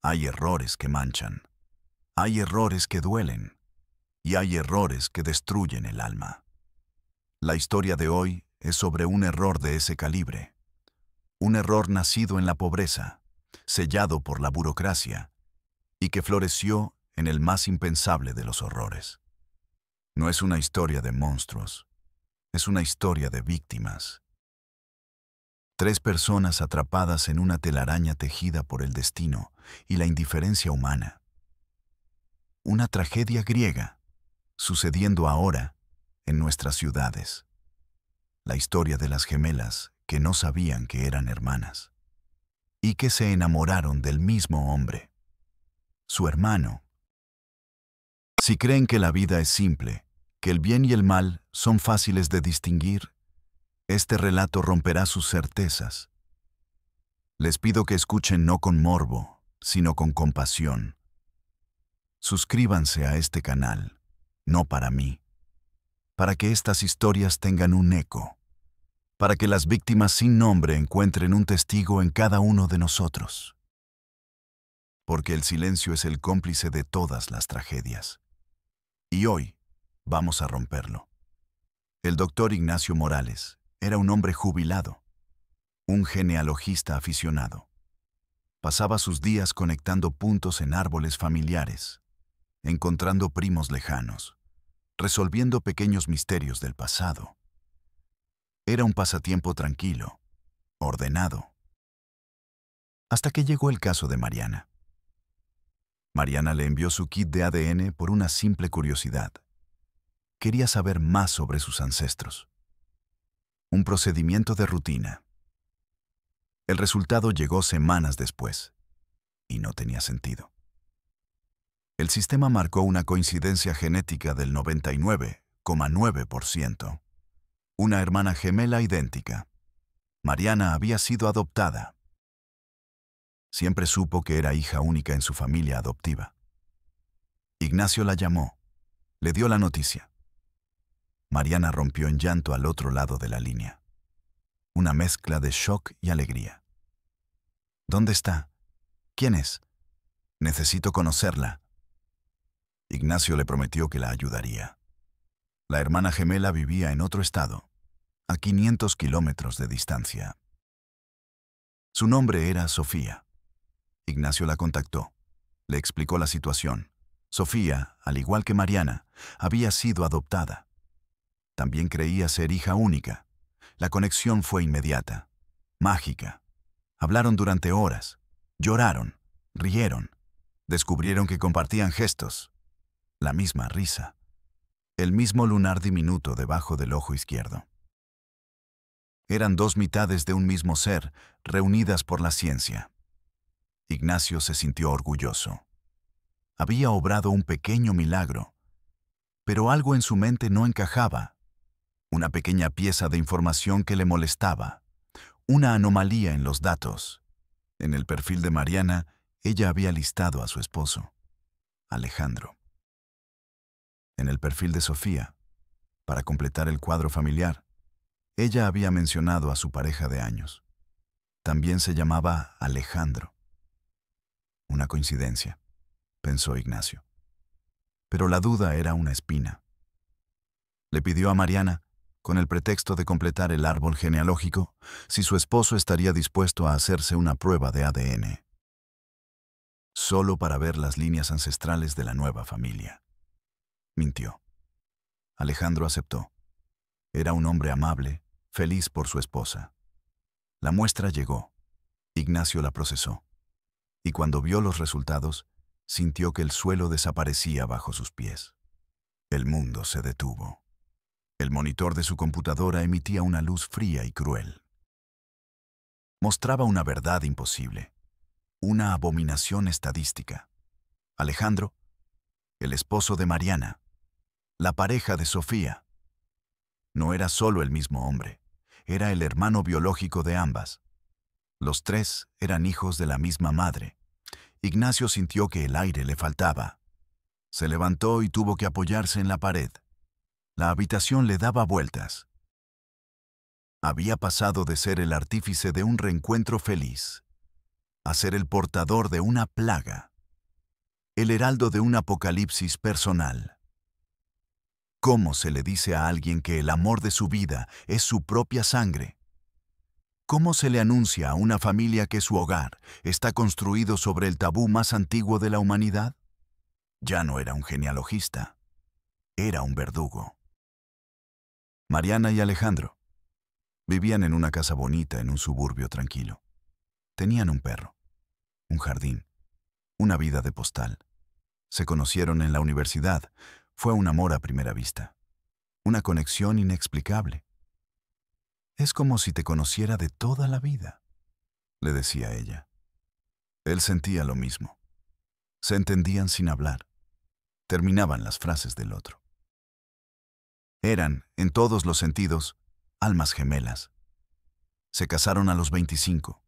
Hay errores que manchan, hay errores que duelen, y hay errores que destruyen el alma. La historia de hoy es sobre un error de ese calibre. Un error nacido en la pobreza, sellado por la burocracia, y que floreció en el más impensable de los horrores. No es una historia de monstruos, es una historia de víctimas. 3 personas atrapadas en una telaraña tejida por el destino y la indiferencia humana. Una tragedia griega, sucediendo ahora en nuestras ciudades. La historia de las gemelas que no sabían que eran hermanas y que se enamoraron del mismo hombre, su hermano. Si creen que la vida es simple, que el bien y el mal son fáciles de distinguir, este relato romperá sus certezas. Les pido que escuchen no con morbo, sino con compasión. Suscríbanse a este canal, no para mí, para que estas historias tengan un eco, para que las víctimas sin nombre encuentren un testigo en cada uno de nosotros. Porque el silencio es el cómplice de todas las tragedias. Y hoy vamos a romperlo. El doctor Ignacio Morales era un hombre jubilado, un genealogista aficionado. Pasaba sus días conectando puntos en árboles familiares, encontrando primos lejanos, resolviendo pequeños misterios del pasado. Era un pasatiempo tranquilo, ordenado. Hasta que llegó el caso de Mariana. Mariana le envió su kit de ADN por una simple curiosidad. Quería saber más sobre sus ancestros. Un procedimiento de rutina. El resultado llegó semanas después, y no tenía sentido. El sistema marcó una coincidencia genética del 99,9%. Una hermana gemela idéntica. Mariana había sido adoptada. Siempre supo que era hija única en su familia adoptiva. Ignacio la llamó, le dio la noticia. Mariana rompió en llanto al otro lado de la línea. Una mezcla de shock y alegría. ¿Dónde está? ¿Quién es? Necesito conocerla. Ignacio le prometió que la ayudaría. La hermana gemela vivía en otro estado, a 500 kilómetros de distancia. Su nombre era Sofía. Ignacio la contactó. Le explicó la situación. Sofía, al igual que Mariana, había sido adoptada. También creía ser hija única. La conexión fue inmediata, mágica. Hablaron durante horas, lloraron, rieron, descubrieron que compartían gestos, la misma risa, el mismo lunar diminuto debajo del ojo izquierdo. Eran 2 mitades de un mismo ser, reunidas por la ciencia. Ignacio se sintió orgulloso. Había obrado un pequeño milagro, pero algo en su mente no encajaba. Una pequeña pieza de información que le molestaba, una anomalía en los datos. En el perfil de Mariana, ella había listado a su esposo, Alejandro. En el perfil de Sofía, para completar el cuadro familiar, ella había mencionado a su pareja de años. También se llamaba Alejandro. Una coincidencia, pensó Ignacio. Pero la duda era una espina. Le pidió a Mariana, con el pretexto de completar el árbol genealógico, si su esposo estaría dispuesto a hacerse una prueba de ADN. Solo para ver las líneas ancestrales de la nueva familia. Mintió. Alejandro aceptó. Era un hombre amable, feliz por su esposa. La muestra llegó. Ignacio la procesó. Y cuando vio los resultados, sintió que el suelo desaparecía bajo sus pies. El mundo se detuvo. El monitor de su computadora emitía una luz fría y cruel. Mostraba una verdad imposible, una abominación estadística. Alejandro, el esposo de Mariana, la pareja de Sofía, no era solo el mismo hombre, era el hermano biológico de ambas. Los 3 eran hijos de la misma madre. Ignacio sintió que el aire le faltaba. Se levantó y tuvo que apoyarse en la pared. La habitación le daba vueltas. Había pasado de ser el artífice de un reencuentro feliz a ser el portador de una plaga, el heraldo de un apocalipsis personal. ¿Cómo se le dice a alguien que el amor de su vida es su propia sangre? ¿Cómo se le anuncia a una familia que su hogar está construido sobre el tabú más antiguo de la humanidad? Ya no era un genealogista, era un verdugo. Mariana y Alejandro vivían en una casa bonita en un suburbio tranquilo. Tenían un perro, un jardín, una vida de postal. Se conocieron en la universidad. Fue un amor a primera vista, una conexión inexplicable. «Es como si te conociera de toda la vida», le decía ella. Él sentía lo mismo. Se entendían sin hablar. Terminaban las frases del otro. Eran, en todos los sentidos, almas gemelas. Se casaron a los 25.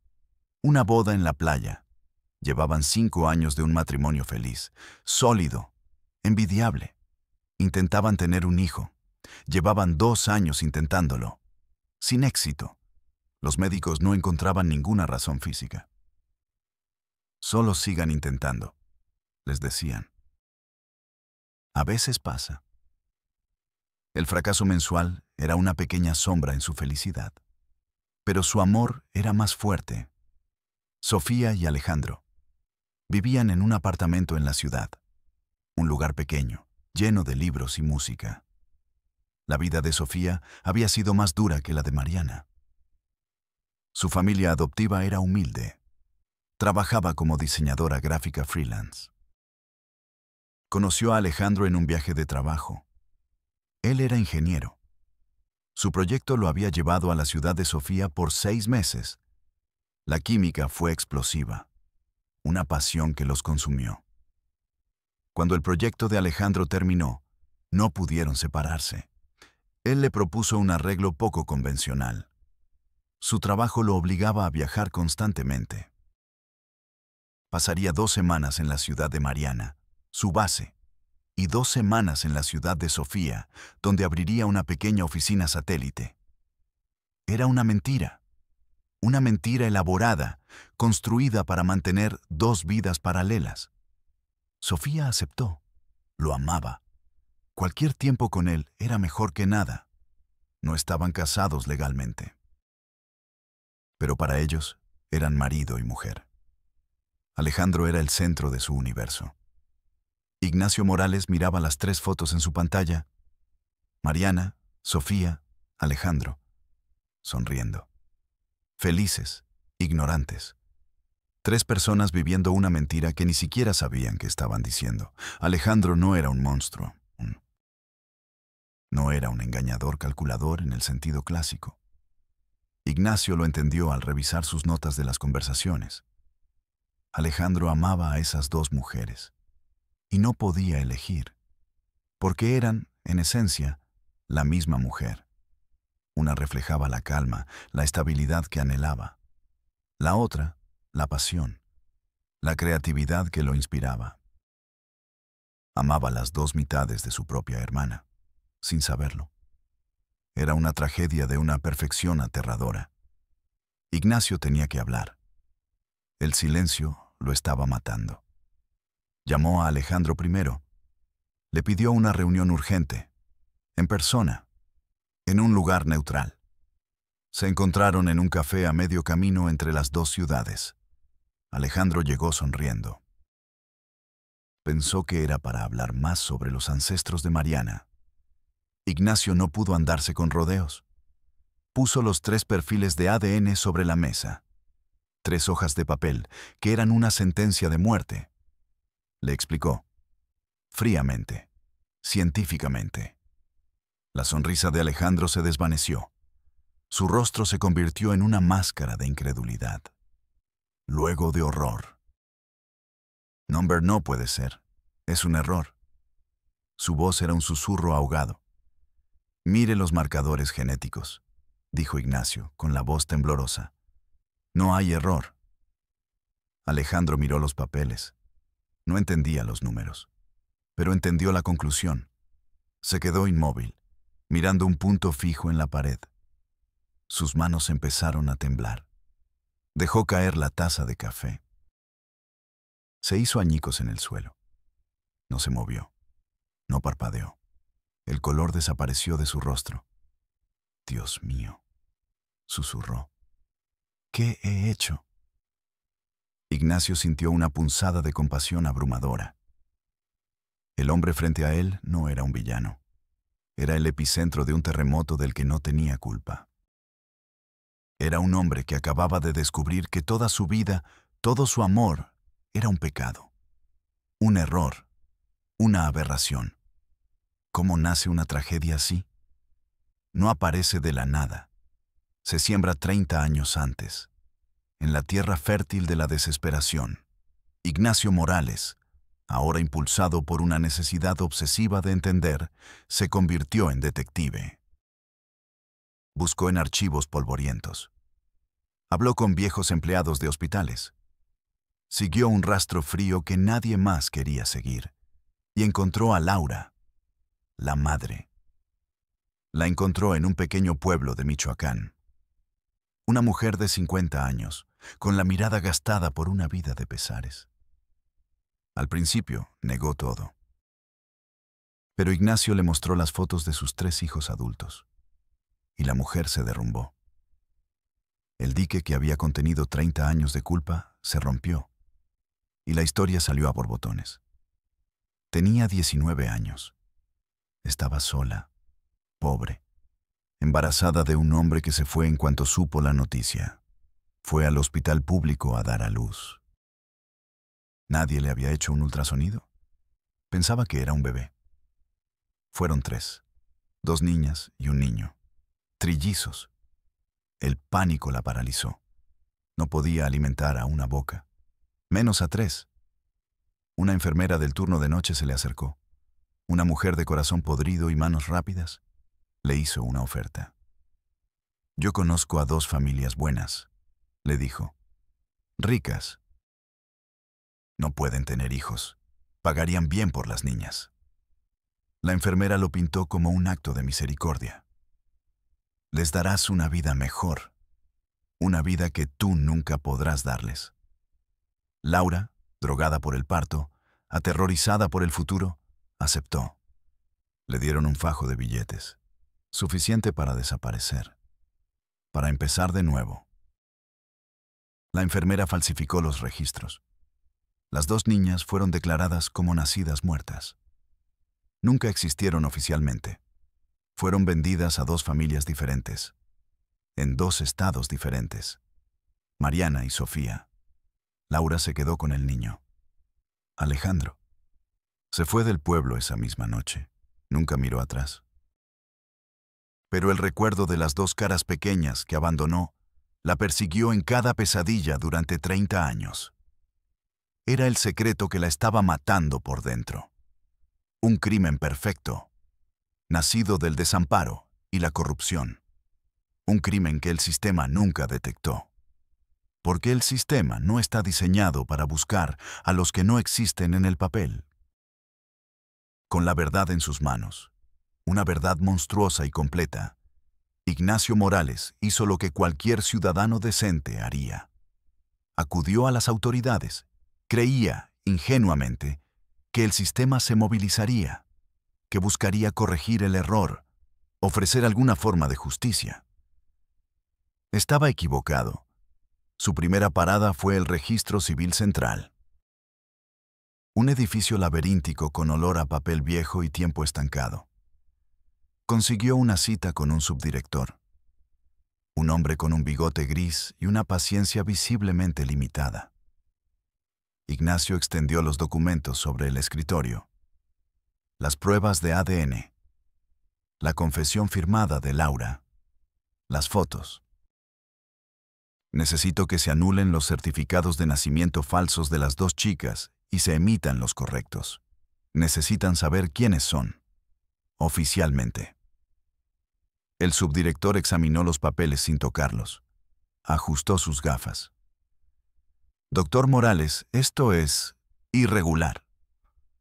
Una boda en la playa. Llevaban 5 años de un matrimonio feliz, sólido, envidiable. Intentaban tener un hijo. Llevaban 2 años intentándolo. Sin éxito. Los médicos no encontraban ninguna razón física. «Solo sigan intentando», les decían. A veces pasa. El fracaso mensual era una pequeña sombra en su felicidad. Pero su amor era más fuerte. Sofía y Alejandro vivían en un apartamento en la ciudad, un lugar pequeño, lleno de libros y música. La vida de Sofía había sido más dura que la de Mariana. Su familia adoptiva era humilde. Trabajaba como diseñadora gráfica freelance. Conoció a Alejandro en un viaje de trabajo. Él era ingeniero. Su proyecto lo había llevado a la ciudad de Sofía por 6 meses. La química fue explosiva, una pasión que los consumió. Cuando el proyecto de Alejandro terminó, no pudieron separarse. Él le propuso un arreglo poco convencional. Su trabajo lo obligaba a viajar constantemente. Pasaría 2 semanas en la ciudad de Mariana, su base, y 2 semanas en la ciudad de Sofía, donde abriría una pequeña oficina satélite. Era una mentira elaborada, construida para mantener 2 vidas paralelas. Sofía aceptó, lo amaba. Cualquier tiempo con él era mejor que nada. No estaban casados legalmente. Pero para ellos eran marido y mujer. Alejandro era el centro de su universo. Ignacio Morales miraba las 3 fotos en su pantalla. Mariana, Sofía, Alejandro, sonriendo. Felices, ignorantes. 3 personas viviendo una mentira que ni siquiera sabían que estaban diciendo. Alejandro no era un monstruo. No era un engañador calculador en el sentido clásico. Ignacio lo entendió al revisar sus notas de las conversaciones. Alejandro amaba a esas 2 mujeres y no podía elegir, porque eran, en esencia, la misma mujer. Una reflejaba la calma, la estabilidad que anhelaba. La otra, la pasión, la creatividad que lo inspiraba. Amaba las 2 mitades de su propia hermana, sin saberlo. Era una tragedia de una perfección aterradora. Ignacio tenía que hablar. El silencio lo estaba matando. Llamó a Alejandro primero. Le pidió una reunión urgente, en persona, en un lugar neutral. Se encontraron en un café a medio camino entre las 2 ciudades. Alejandro llegó sonriendo. Pensó que era para hablar más sobre los ancestros de Mariana. Ignacio no pudo andarse con rodeos. Puso los 3 perfiles de ADN sobre la mesa. 3 hojas de papel, que eran una sentencia de muerte. Le explicó, fríamente, científicamente. La sonrisa de Alejandro se desvaneció. Su rostro se convirtió en una máscara de incredulidad. Luego de horror. Number no puede ser. Es un error. Su voz era un susurro ahogado. «Mire los marcadores genéticos», dijo Ignacio, con la voz temblorosa. «No hay error». Alejandro miró los papeles. No entendía los números, pero entendió la conclusión. Se quedó inmóvil, mirando un punto fijo en la pared. Sus manos empezaron a temblar. Dejó caer la taza de café. Se hizo añicos en el suelo. No se movió. No parpadeó. El color desapareció de su rostro. «Dios mío», susurró. «¿Qué he hecho?». Ignacio sintió una punzada de compasión abrumadora. El hombre frente a él no era un villano. Era el epicentro de un terremoto del que no tenía culpa. Era un hombre que acababa de descubrir que toda su vida, todo su amor, era un pecado, un error, una aberración. ¿Cómo nace una tragedia así? No aparece de la nada. Se siembra 30 años antes, en la tierra fértil de la desesperación. Ignacio Morales, ahora impulsado por una necesidad obsesiva de entender, se convirtió en detective. Buscó en archivos polvorientos. Habló con viejos empleados de hospitales. Siguió un rastro frío que nadie más quería seguir y encontró a Laura, la madre. La encontró en un pequeño pueblo de Michoacán. Una mujer de 50 años, con la mirada gastada por una vida de pesares. Al principio negó todo. Pero Ignacio le mostró las fotos de sus 3 hijos adultos, y la mujer se derrumbó. El dique que había contenido 30 años de culpa se rompió, y la historia salió a borbotones. Tenía 19 años. Estaba sola, pobre, embarazada de un hombre que se fue en cuanto supo la noticia. Fue al hospital público a dar a luz. Nadie le había hecho un ultrasonido. Pensaba que era un bebé. Fueron 3, 2 niñas y un niño, trillizos. El pánico la paralizó. No podía alimentar a una boca, menos a 3. Una enfermera del turno de noche se le acercó. Una mujer de corazón podrido y manos rápidas le hizo una oferta. «Yo conozco a 2 familias buenas», le dijo. «Ricas. No pueden tener hijos. Pagarían bien por las niñas». La enfermera lo pintó como un acto de misericordia. «Les darás una vida mejor, una vida que tú nunca podrás darles». Laura, drogada por el parto, aterrorizada por el futuro, aceptó. Le dieron un fajo de billetes, suficiente para desaparecer, para empezar de nuevo. La enfermera falsificó los registros. Las 2 niñas fueron declaradas como nacidas muertas. Nunca existieron oficialmente. Fueron vendidas a 2 familias diferentes, en 2 estados diferentes. Mariana y Sofía. Laura se quedó con el niño. Alejandro. Se fue del pueblo esa misma noche. Nunca miró atrás. Pero el recuerdo de las 2 caras pequeñas que abandonó la persiguió en cada pesadilla durante 30 años. Era el secreto que la estaba matando por dentro. Un crimen perfecto, nacido del desamparo y la corrupción. Un crimen que el sistema nunca detectó. Porque el sistema no está diseñado para buscar a los que no existen en el papel. Con la verdad en sus manos, una verdad monstruosa y completa, Ignacio Morales hizo lo que cualquier ciudadano decente haría. Acudió a las autoridades. Creía, ingenuamente, que el sistema se movilizaría, que buscaría corregir el error, ofrecer alguna forma de justicia. Estaba equivocado. Su primera parada fue el Registro Civil Central. Un edificio laberíntico con olor a papel viejo y tiempo estancado. Consiguió una cita con un subdirector. Un hombre con un bigote gris y una paciencia visiblemente limitada. Ignacio extendió los documentos sobre el escritorio. Las pruebas de ADN. La confesión firmada de Laura. Las fotos. Necesito que se anulen los certificados de nacimiento falsos de las 2 chicas y se emitan los correctos. Necesitan saber quiénes son, oficialmente. El subdirector examinó los papeles sin tocarlos. Ajustó sus gafas. «Doctor Morales, esto es irregular.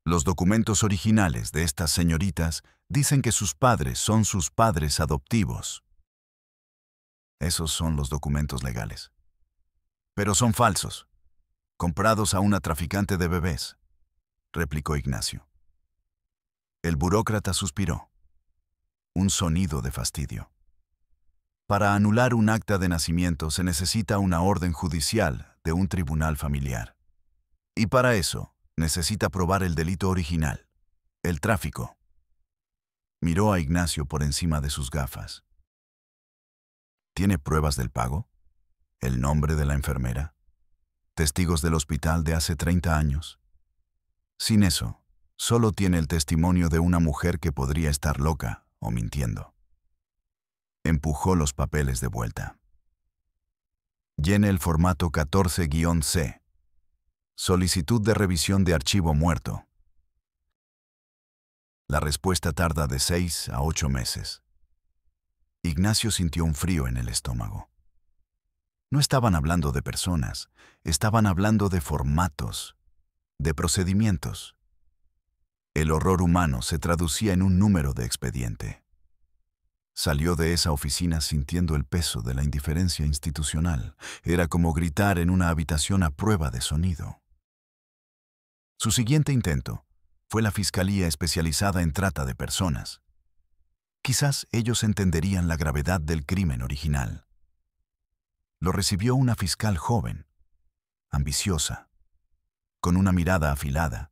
Los documentos originales de estas señoritas dicen que sus padres son sus padres adoptivos. Esos son los documentos legales. Pero son falsos. comprados a una traficante de bebés, replicó Ignacio. El burócrata suspiró. Un sonido de fastidio. Para anular un acta de nacimiento se necesita una orden judicial de un tribunal familiar. Y para eso necesita probar el delito original, el tráfico. Miró a Ignacio por encima de sus gafas. ¿Tiene pruebas del pago? ¿El nombre de la enfermera? ¿Testigos del hospital de hace 30 años? Sin eso, solo tiene el testimonio de una mujer que podría estar loca o mintiendo. Empujó los papeles de vuelta. Llene el formato 14-C. Solicitud de revisión de archivo muerto. La respuesta tarda de 6 a 8 meses. Ignacio sintió un frío en el estómago. No estaban hablando de personas, estaban hablando de formatos, de procedimientos. El horror humano se traducía en un número de expediente. Salió de esa oficina sintiendo el peso de la indiferencia institucional. Era como gritar en una habitación a prueba de sonido. Su siguiente intento fue la Fiscalía especializada en trata de personas. Quizás ellos entenderían la gravedad del crimen original. Lo recibió una fiscal joven, ambiciosa, con una mirada afilada.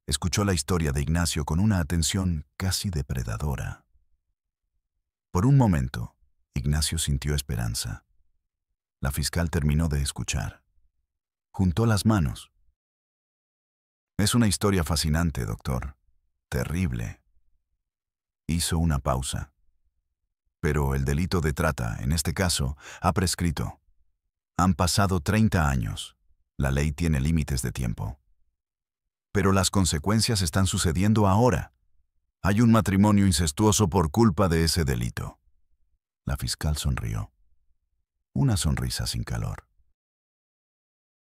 Escuchó la historia de Ignacio con una atención casi depredadora. Por un momento, Ignacio sintió esperanza. La fiscal terminó de escuchar. Juntó las manos. Es una historia fascinante, doctor. Terrible. Hizo una pausa. Pero el delito de trata, en este caso, ha prescrito. Han pasado 30 años. La ley tiene límites de tiempo. Pero las consecuencias están sucediendo ahora. Hay un matrimonio incestuoso por culpa de ese delito. La fiscal sonrió. Una sonrisa sin calor.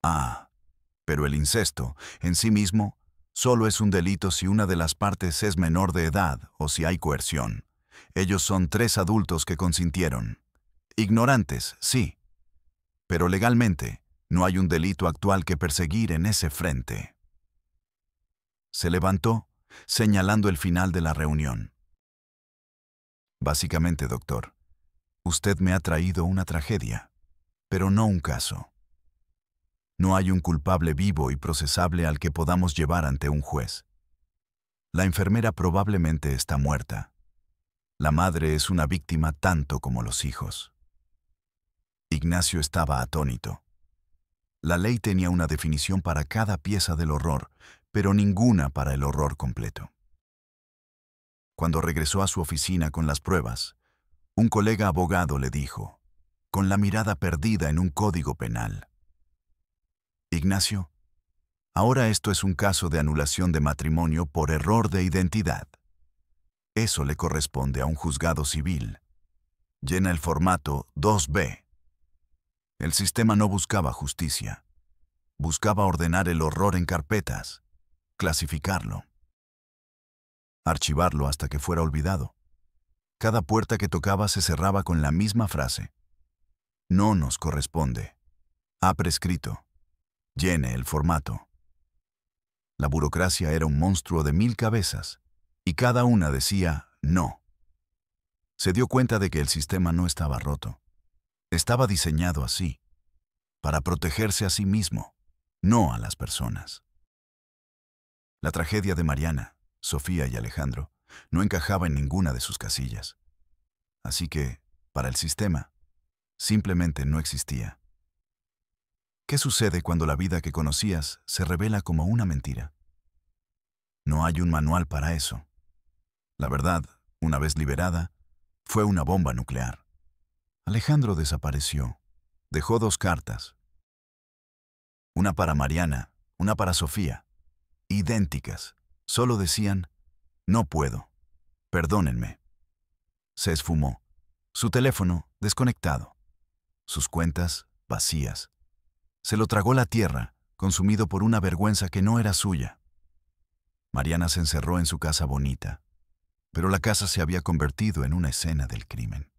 Ah, pero el incesto, en sí mismo, solo es un delito si una de las partes es menor de edad o si hay coerción. Ellos son 3 adultos que consintieron. Ignorantes, sí. Pero legalmente, no hay un delito actual que perseguir en ese frente. Se levantó, señalando el final de la reunión. Básicamente, doctor, usted me ha traído una tragedia, pero no un caso. No hay un culpable vivo y procesable al que podamos llevar ante un juez. La enfermera probablemente está muerta. La madre es una víctima tanto como los hijos. Ignacio estaba atónito. La ley tenía una definición para cada pieza del horror, pero ninguna para el horror completo. Cuando regresó a su oficina con las pruebas, un colega abogado le dijo, con la mirada perdida en un código penal: Ignacio, ahora esto es un caso de anulación de matrimonio por error de identidad. Eso le corresponde a un juzgado civil. Llena el formato 2B. El sistema no buscaba justicia. Buscaba ordenar el horror en carpetas, clasificarlo, archivarlo hasta que fuera olvidado. Cada puerta que tocaba se cerraba con la misma frase: no nos corresponde. Ha prescrito. Llene el formato. La burocracia era un monstruo de 1000 cabezas, y cada una decía no. Se dio cuenta de que el sistema no estaba roto. Estaba diseñado así, para protegerse a sí mismo, no a las personas. La tragedia de Mariana, Sofía y Alejandro no encajaba en ninguna de sus casillas. Así que, para el sistema, simplemente no existía. ¿Qué sucede cuando la vida que conocías se revela como una mentira? No hay un manual para eso. La verdad, una vez liberada, fue una bomba nuclear. Alejandro desapareció. Dejó 2 cartas. Una para Mariana, una para Sofía. Idénticas. Solo decían: no puedo. Perdónenme. Se esfumó. Su teléfono desconectado. Sus cuentas vacías. Se lo tragó la tierra, consumido por una vergüenza que no era suya. Mariana se encerró en su casa bonita, pero la casa se había convertido en una escena del crimen.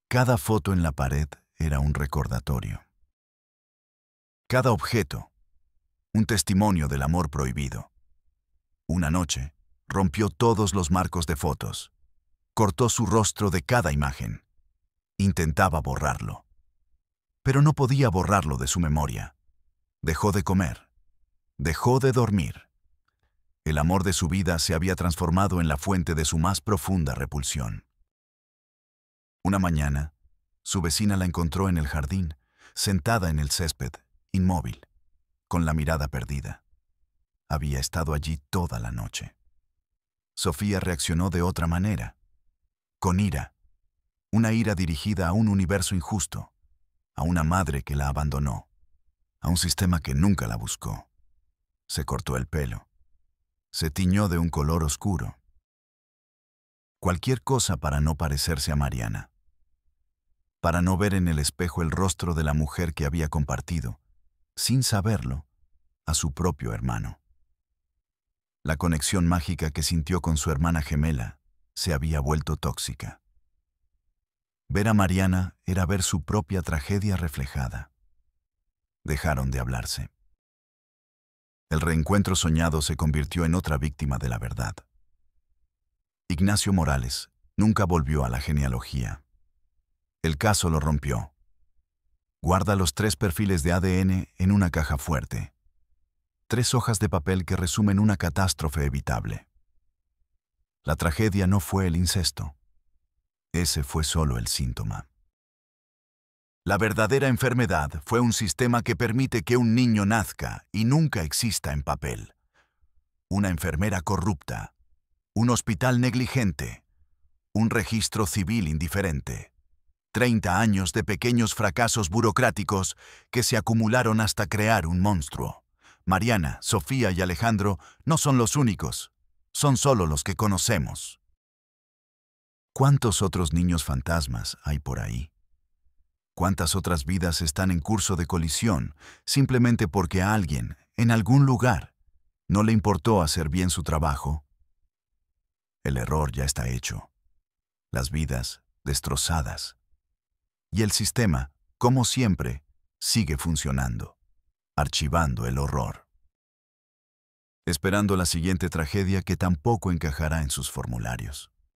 Cada foto en la pared era un recordatorio. Cada objeto, un testimonio del amor prohibido. Una noche, rompió todos los marcos de fotos. Cortó su rostro de cada imagen. Intentaba borrarlo. Pero no podía borrarlo de su memoria. Dejó de comer. Dejó de dormir. El amor de su vida se había transformado en la fuente de su más profunda repulsión. Una mañana, su vecina la encontró en el jardín, sentada en el césped, inmóvil, con la mirada perdida. Había estado allí toda la noche. Sofía reaccionó de otra manera, con ira, una ira dirigida a un universo injusto, a una madre que la abandonó, a un sistema que nunca la buscó. Se cortó el pelo, se tiñó de un color oscuro. Cualquier cosa para no parecerse a Mariana, para no ver en el espejo el rostro de la mujer que había compartido, sin saberlo, a su propio hermano. La conexión mágica que sintió con su hermana gemela se había vuelto tóxica. Ver a Mariana era ver su propia tragedia reflejada. Dejaron de hablarse. El reencuentro soñado se convirtió en otra víctima de la verdad. Ignacio Morales nunca volvió a la genealogía. El caso lo rompió. Guarda los 3 perfiles de ADN en una caja fuerte. 3 hojas de papel que resumen una catástrofe evitable. La tragedia no fue el incesto. Ese fue solo el síntoma. La verdadera enfermedad fue un sistema que permite que un niño nazca y nunca exista en papel. Una enfermera corrupta, un hospital negligente, un registro civil indiferente. 30 años de pequeños fracasos burocráticos que se acumularon hasta crear un monstruo. Mariana, Sofía y Alejandro no son los únicos, son solo los que conocemos. ¿Cuántos otros niños fantasmas hay por ahí? ¿Cuántas otras vidas están en curso de colisión simplemente porque a alguien, en algún lugar, no le importó hacer bien su trabajo? El error ya está hecho. Las vidas destrozadas. Y el sistema, como siempre, sigue funcionando, archivando el horror. Esperando la siguiente tragedia que tampoco encajará en sus formularios.